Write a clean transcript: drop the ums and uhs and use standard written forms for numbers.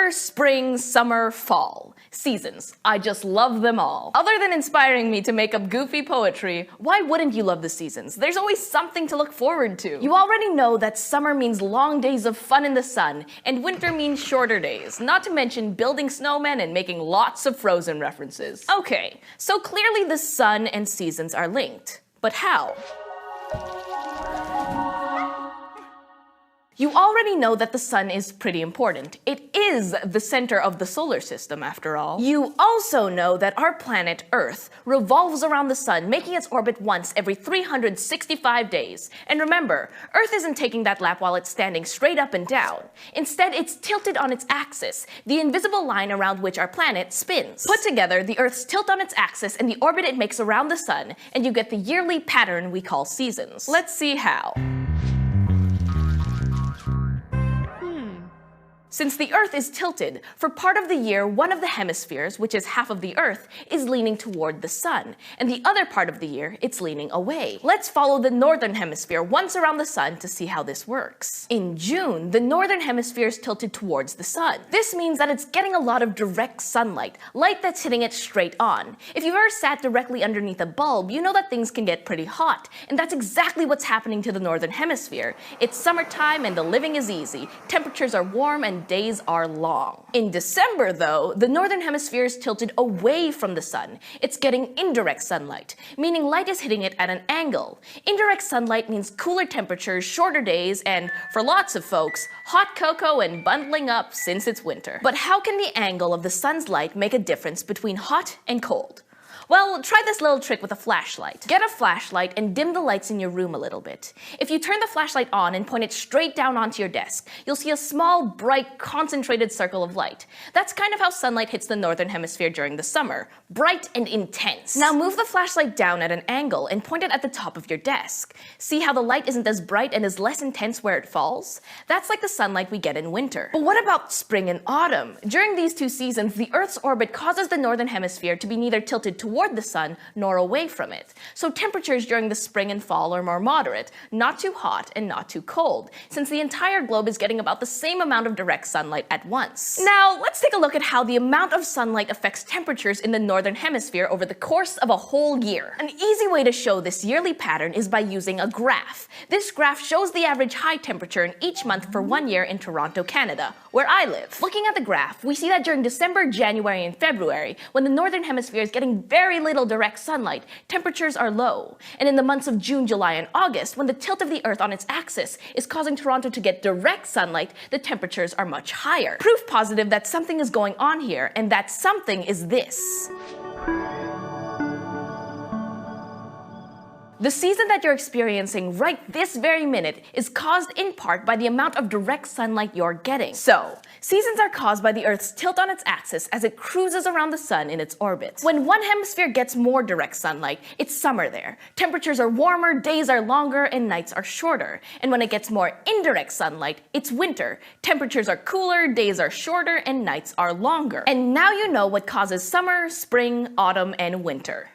Winter, spring, summer, fall. Seasons. I just love them all. Other than inspiring me to make up goofy poetry, why wouldn't you love the seasons? There's always something to look forward to. You already know that summer means long days of fun in the sun, and winter means shorter days, not to mention building snowmen and making lots of Frozen references. Okay, so clearly the sun and seasons are linked. But how? You already know that the sun is pretty important. It is the center of the solar system, after all. You also know that our planet, Earth, revolves around the sun, making its orbit once every 365 days. And remember, Earth isn't taking that lap while it's standing straight up and down. Instead, it's tilted on its axis, the invisible line around which our planet spins. Put together, the Earth's tilt on its axis and the orbit it makes around the sun, and you get the yearly pattern we call seasons. Let's see how. Since the Earth is tilted, for part of the year, one of the hemispheres, which is half of the Earth, is leaning toward the sun, and the other part of the year, it's leaning away. Let's follow the northern hemisphere once around the sun to see how this works. In June, the northern hemisphere is tilted towards the sun. This means that it's getting a lot of direct sunlight, light that's hitting it straight on. If you've ever sat directly underneath a bulb, you know that things can get pretty hot, and that's exactly what's happening to the northern hemisphere. It's summertime and the living is easy. Temperatures are warm and days are long. In December, though, the northern hemisphere is tilted away from the sun. It's getting indirect sunlight, meaning light is hitting it at an angle. Indirect sunlight means cooler temperatures, shorter days, and, for lots of folks, hot cocoa and bundling up since it's winter. But how can the angle of the sun's light make a difference between hot and cold? Well, try this little trick with a flashlight. Get a flashlight and dim the lights in your room a little bit. If you turn the flashlight on and point it straight down onto your desk, you'll see a small, bright, concentrated circle of light. That's kind of how sunlight hits the northern hemisphere during the summer. Bright and intense. Now move the flashlight down at an angle and point it at the top of your desk. See how the light isn't as bright and is less intense where it falls? That's like the sunlight we get in winter. But what about spring and autumn? During these two seasons, the Earth's orbit causes the northern hemisphere to be neither tilted toward the sun nor away from it. So temperatures during the spring and fall are more moderate, not too hot and not too cold, since the entire globe is getting about the same amount of direct sunlight at once. Now, let's take a look at how the amount of sunlight affects temperatures in the northern hemisphere over the course of a whole year. An easy way to show this yearly pattern is by using a graph. This graph shows the average high temperature in each month for 1 year in Toronto, Canada, where I live. Looking at the graph, we see that during December, January, and February, when the northern hemisphere is getting very little direct sunlight, temperatures are low. And in the months of June, July, and August, when the tilt of the Earth on its axis is causing Toronto to get direct sunlight, the temperatures are much higher. Proof positive that something is going on here, and that something is this. The season that you're experiencing right this very minute is caused in part by the amount of direct sunlight you're getting. So, seasons are caused by the Earth's tilt on its axis as it cruises around the sun in its orbit. When one hemisphere gets more direct sunlight, it's summer there. Temperatures are warmer, days are longer, and nights are shorter. And when it gets more indirect sunlight, it's winter. Temperatures are cooler, days are shorter, and nights are longer. And now you know what causes summer, spring, autumn, and winter.